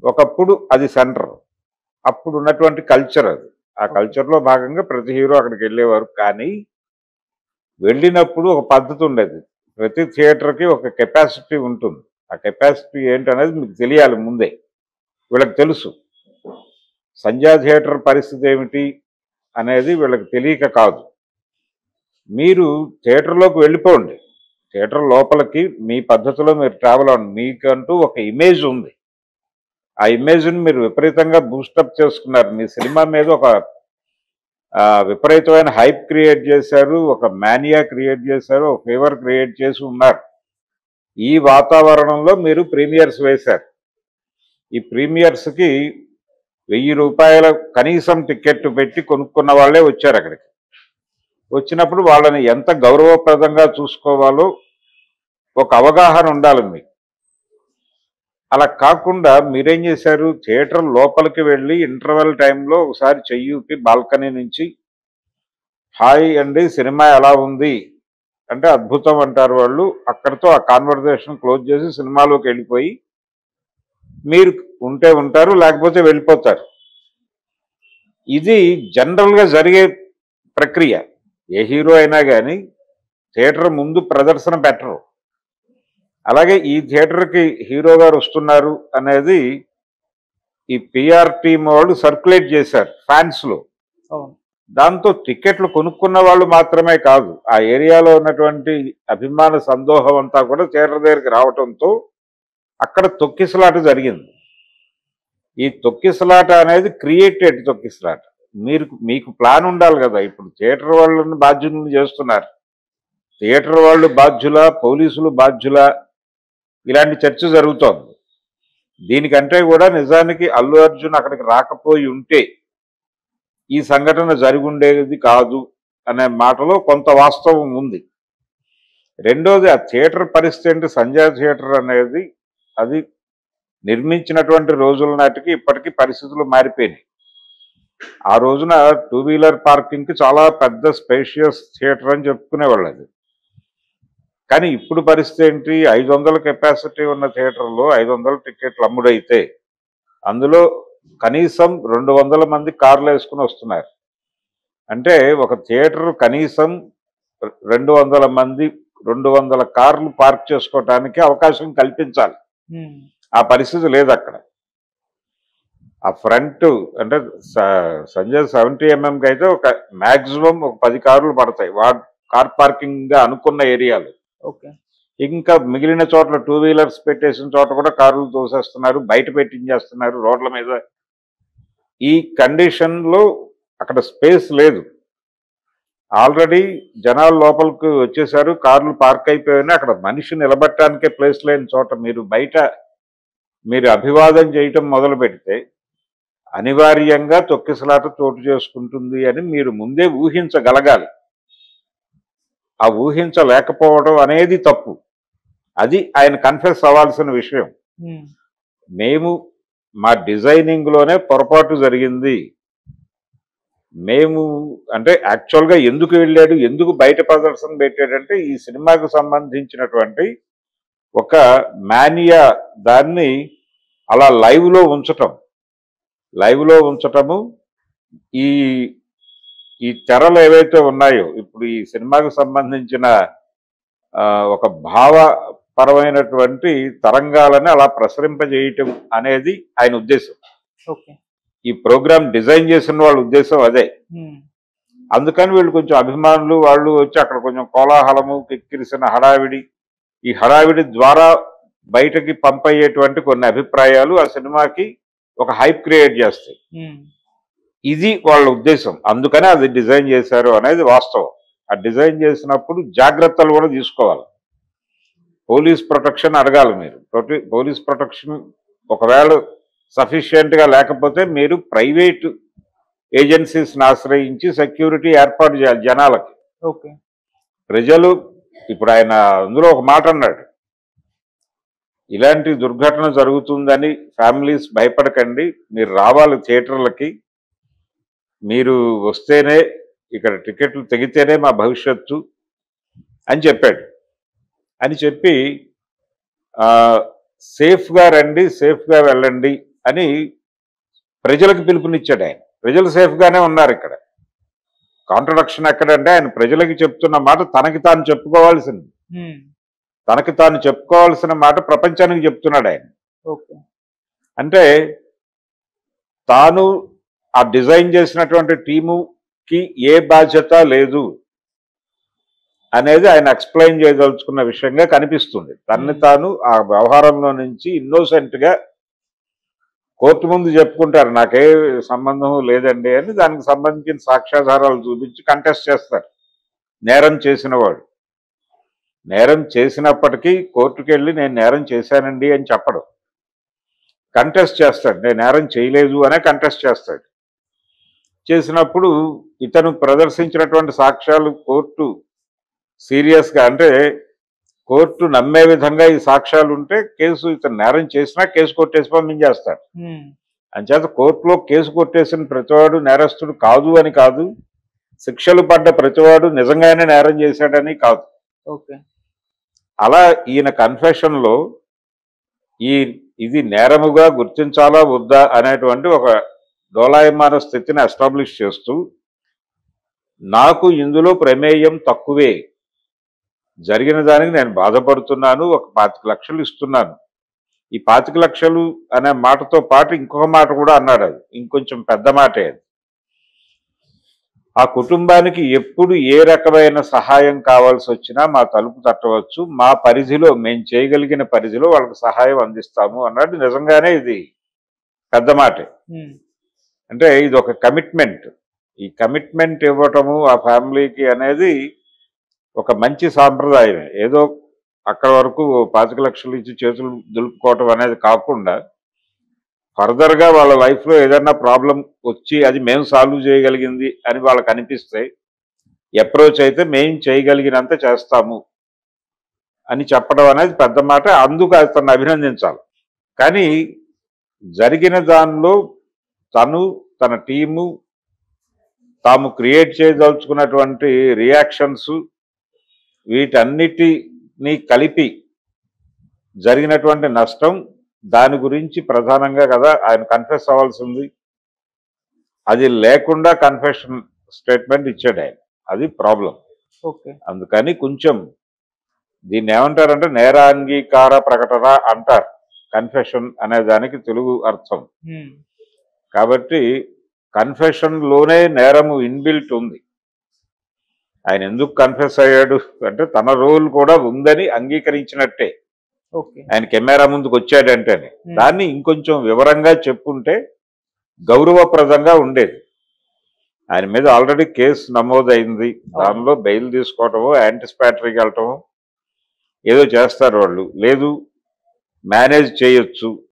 ఒకప్పుడు అది సెంటర్. అప్పుడు ఉన్నటువంటి కల్చర్ అది. ఆ ఓకే. కల్చర్‌లో భాగంగా ప్రతి హీరో అక్కడికెళ్ళేవారు. కానీ వెళ్ళినప్పుడు ఒక పద్ధతి ఉండేది. ప్రతి థియేటర్‌కి ఒక కెపాసిటీ ఉంటుంది. ఆ కెపాసిటీ ఏంటనేది మీకు తెలియాలి ముందే. వీళ్ళకి తెలుసు. సంధ్యా థియేటర్ పరిస్థితి ఏమిటి అనేది వీళ్ళకి తెలియక కాదు. మీరు థియేటర్‌లోకి వెళ్ళిపోండి. థియేటర్ లోపలికి మీ పద్ధతిలో మీరు ట్రావెల్ అవ్వండి. మీకంటూ ఒక ఇమేజ్ ఉంది. ఆ ఇమేజ్‌ని మీరు విపరీతంగా బూస్టప్ చేసుకున్నారు. మీ సినిమా మీద ఒక విపరీతమైన హైప్ క్రియేట్ చేశారు. ఒక మానియా క్రియేట్ చేశారు. ఒక ఫీవర్ క్రియేట్ చేసి ఉన్నారు. ఈ వాతావరణంలో మీరు ప్రీమియర్స్ వేశారు. ఈ ప్రీమియర్స్‌కి రూ. 1000 కనీసం టికెట్ పెట్టి కొనుక్కున్న వాళ్ళే వచ్చారు అక్కడికి. వచ్చినప్పుడు వాళ్ళని ఎంత గౌరవప్రదంగా చూసుకోవాలో ఒక అవగాహన ఉండాలి మీకు. అలా కాకుండా మీరేం చేశారు, థియేటర్ లోపలికి వెళ్ళి ఇంటర్వెల్ టైంలో ఒకసారి చెయ్యి ఊపి బాల్కనీ నుంచి హాయ్ అండి సినిమా ఎలా ఉంది అంటే అద్భుతం అంటారు వాళ్ళు. అక్కడితో ఆ కాన్వర్జేషన్ క్లోజ్ చేసి సినిమాలోకి వెళ్ళిపోయి మీరు ఉంటే ఉంటారు లేకపోతే వెళ్ళిపోతారు. ఇది జనరల్గా జరిగే ప్రక్రియ. ఏ హీరో అయినా కానీ థియేటర్ ముందు ప్రదర్శన పెట్టరు. అలాగే ఈ థియేటర్కి హీరో గారు వస్తున్నారు అనేది ఈ పిఆర్ టీం వాళ్ళు సర్క్యులేట్ చేశారు ఫ్యాన్స్లో. అవును. దాంతో టికెట్లు కొనుక్కున్న వాళ్ళు మాత్రమే కాదు, ఆ ఏరియాలో ఉన్నటువంటి అభిమాన సందోహం అంతా కూడా థియేటర్ దగ్గరికి రావడంతో అక్కడ తొక్కిసలాట జరిగింది. ఈ తొక్కిసలాట అనేది క్రియేటెడ్ తొక్కిసలాట. మీకు ప్లాన్ ఉండాలి కదా. ఇప్పుడు థియేటర్ వాళ్ళని బాధ్యులను చేస్తున్నారు. థియేటర్ వాళ్ళు బాధ్యుల, పోలీసులు బాధ్యుల, ఇలాంటి చర్చ జరుగుతోంది. దీనికంటే కూడా నిజానికి అల్లు అర్జున్ అక్కడికి రాకపోయి ఉంటే ఈ సంఘటన జరిగుండేది కాదు అనే మాటలో కొంత వాస్తవం ఉంది. రెండోది ఆ థియేటర్ పరిస్థితి అంటే సంజయ్ థియేటర్ అనేది అది నిర్మించినటువంటి రోజుల నాటికి ఇప్పటికీ పరిస్థితులు మారిపోయినాయి. ఆ రోజున 2 వీలర్ పార్కింగ్కి చాలా పెద్ద స్పేషియస్ థియేటర్ అని చెప్పుకునేవాళ్ళు అది. కానీ ఇప్పుడు పరిస్థితి ఏంటి, 500 కెపాసిటీ ఉన్న థియేటర్లో 500 టికెట్లు అమ్ముడైతే అందులో కనీసం 200 మంది కార్లు వేసుకుని వస్తున్నారు. అంటే ఒక థియేటర్ కనీసం 200 మంది 200 కార్లు పార్క్ చేసుకోవటానికి అవకాశం కల్పించాలి. ఆ పరిస్థితి లేదు అక్కడ. ఆ ఫ్రంట్ అంటే సంజయ్ 70 ఎంఎంకి అయితే ఒక మ్యాక్సిమం ఒక 10 కార్లు పడతాయి కార్ పార్కింగ్గా అనుకున్న ఏరియాలో. ఓకే. ఇంకా మిగిలిన చోట్ల 2 వీలర్స్ పెట్టేసిన చోట కూడా కార్లు తోసేస్తున్నారు, బయట పెట్టించేస్తున్నారు రోడ్ల మీద. ఈ కండిషన్లో అక్కడ స్పేస్ లేదు. ఆల్రెడీ జనాలు లోపలికి వచ్చేసారు, కార్లు పార్క్ అయిపోయినా అక్కడ మనిషి నిలబట్టడానికే ప్లేస్ లేని చోట మీరు అభివాదం చేయటం మొదలు పెడితే అనివార్యంగా తొక్కిసలాట చోటు చేసుకుంటుంది అని మీరు ముందే ఊహించగలగాలి. ఆ ఊహించలేకపోవడం అనేది తప్పు. అది ఆయన కన్ఫెస్ అవ్వాల్సిన విషయం. మేము మా డిజైనింగ్లోనే పొరపాటు జరిగింది. మేము అంటే యాక్చువల్గా ఎందుకు వెళ్ళాడు, ఎందుకు బయట ప్రదర్శన పెట్టాడంటే ఈ సినిమాకు సంబంధించినటువంటి ఒక మానియా దాన్ని అలా లైవ్లో ఉంచటము, ఈ ఈ తెరలు ఏవైతే ఉన్నాయో ఇప్పుడు ఈ సినిమాకు సంబంధించిన ఒక భావపరమైనటువంటి తరంగాలని అలా ప్రసరింపజేయటం అనేది ఆయన ఉద్దేశం. ఓకే. ఈ ప్రోగ్రామ్ డిజైన్ చేసిన వాళ్ళ ఉద్దేశం అదే. అందుకని వీళ్ళు కొంచెం అభిమానులు వాళ్ళు వచ్చి అక్కడ కొంచెం కోలాహలము, కిక్కిరిసిన హడావిడి, ఈ హడావిడి ద్వారా బయటకి పంపయ్యేటువంటి కొన్ని అభిప్రాయాలు ఆ సినిమాకి ఒక హైప్ క్రియేట్ చేస్తాయి. ఇది వాళ్ళ ఉద్దేశం. అందుకనే అది డిజైన్ చేశారు అనేది వాస్తవం. ఆ డిజైన్ చేసినప్పుడు జాగ్రత్తలు కూడా తీసుకోవాలి. పోలీస్ ప్రొటెక్షన్ అడగాలి మీరు. పోలీస్ ప్రొటెక్షన్ ఒకవేళ సఫిషియెంట్గా లేకపోతే మీరు ప్రైవేట్ ఏజెన్సీస్ని ఆశ్రయించి సెక్యూరిటీ ఏర్పాటు చేయాలి జనాలకి. ఓకే. ప్రజలు ఇప్పుడు ఆయన అందులో ఒక మాట అన్నాడు, ఇలాంటి దుర్ఘటన జరుగుతుందని ఫ్యామిలీస్ భయపడకండి, మీరు రావాలి థియేటర్లకి, మీరు వస్తేనే ఇక్కడ టికెట్లు తెగితేనే మా భవిష్యత్తు అని చెప్పాడు. అని చెప్పి సేఫ్గా రండి, సేఫ్గా వెళ్ళండి అని ప్రజలకు పిలుపునిచ్చాడు ఆయన. ప్రజలు సేఫ్గానే ఉన్నారు ఇక్కడ. కాంట్రడక్షన్ ఎక్కడంటే ఆయన ప్రజలకు చెప్తున్న మాట తనకి తాను చెప్పుకోవాల్సింది. తనకి తాను చెప్పుకోవాల్సిన మాట ప్రపంచానికి చెప్తున్నాడు ఆయన. అంటే తాను ఆ డిజైన్ చేసినటువంటి టీముకి ఏ బాధ్యత లేదు అనేది ఆయన ఎక్స్ప్లెయిన్ చేయదలుచుకున్న విషయంగా కనిపిస్తుంది. తనని తాను ఆ వ్యవహారంలో నుంచి ఇన్నోసెంట్గా కోర్టు ముందు చెప్పుకుంటారు, నాకే సంబంధం లేదండి అని. దానికి సంబంధించిన సాక్ష్యాధారాలు చూపించి కంటెస్ట్ చేస్తారు. నేరం చేసిన వాడు నేరం చేసినప్పటికీ కోర్టుకు వెళ్ళి నేను నేరం చేశానండి అని చెప్పడు. కంటెస్ట్ చేస్తాడు, నేను నేరం చేయలేదు అనే కంటెస్ట్ చేస్తాడు. చేసినప్పుడు ఇతను ప్రదర్శించినటువంటి సాక్ష్యాలు కోర్టు సీరియస్గా, అంటే కోర్టు నమ్మే విధంగా ఈ సాక్ష్యాలు ఉంటే కేసు, ఇతను నేరం చేసినా కేసు కొట్టేసి పంపించేస్తాడు. అంచేత కోర్టులో కేసు కొట్టేసిన ప్రతివాడు నేరస్తుడు కాదు అని కాదు, శిక్షలు పడ్డ ప్రతివాడు నిజంగానే నేరం చేశాడని కాదు. అలా ఈయన కన్ఫెషన్లో ఇది నేరముగా గుర్తించాలా వద్దా అనేటువంటి ఒక డోలాయమాన స్థితిని ఎస్టాబ్లిష్ చేస్తూ, నాకు ఇందులో ప్రమేయం తక్కువే, జరిగిన దానికి నేను బాధపడుతున్నాను, ఒక 25 లక్షలు ఇస్తున్నాను. ఈ 25 లక్షలు అనే మాటతో పాటు ఇంకొక మాట కూడా అన్నాడు. అది ఇంకొంచెం పెద్ద మాటే. అది ఆ కుటుంబానికి ఎప్పుడు ఏ రకమైన సహాయం కావాల్సి వచ్చినా మా తలుపు తట్టవచ్చు, మా పరిధిలో మేము చేయగలిగిన పరిధిలో వాళ్ళకి సహాయం అందిస్తాము అన్నాడు. నిజంగానే ఇది పెద్ద మాటే. అంటే ఇది ఒక కమిట్మెంట్. ఈ కమిట్మెంట్ ఇవ్వటము ఆ ఫ్యామిలీకి అనేది ఒక మంచి సాంప్రదాయమే. ఏదో అక్కడ వరకు 25 లక్షలు ఇచ్చి చేతులు దులుపుకోవటం అనేది కాకుండా, ఫర్దర్గా వాళ్ళ లైఫ్లో ఏదైనా ప్రాబ్లం వచ్చి అది మేము సాల్వ్ చేయగలిగింది అని వాళ్ళకి అనిపిస్తే, అప్రోచ్ అయితే మేము చేయగలిగినంత చేస్తాము అని చెప్పడం అనేది పెద్ద మాట. అందుకు అతన్ని అభినందించాలి. కానీ జరిగిన దానిలో తను, తన టీము, తాము క్రియేట్ చేయదలుచుకున్నటువంటి రియాక్షన్స్, వీటన్నిటినీ కలిపి జరిగినటువంటి నష్టం, దాని గురించి ప్రధానంగా కదా ఆయన కన్ఫెస్ అవ్వాల్సింది. అది లేకుండా కన్ఫెషన్ స్టేట్మెంట్ ఇచ్చాడు ఆయన. అది ప్రాబ్లం. అందుకని కొంచెం దీన్ని ఏమంటారంటే నేరాంగీకార ప్రకటన అంటారు, కన్ఫెషన్ అనే దానికి తెలుగు అర్థం. కాబట్టి కన్ఫెషన్లోనే నేరము ఇన్బిల్ట్ ఉంది. ఆయన ఎందుకు కన్ఫెస్ అయ్యాడు అంటే తన రోల్ కూడా ఉందని అంగీకరించినట్టే. ఆయన కెమెరా ముందుకు వచ్చాడంటేనే దాన్ని ఇంకొంచెం వివరంగా చెప్పుంటే గౌరవప్రదంగా ఉండేది. ఆయన మీద ఆల్రెడీ కేసు నమోదైంది. దానిలో బెయిల్ తీసుకోవటమో, యాంటిసిపేటరీకి వెళ్ళటమో ఏదో చేస్తారు వాళ్ళు, లేదు మేనేజ్ చేయొచ్చు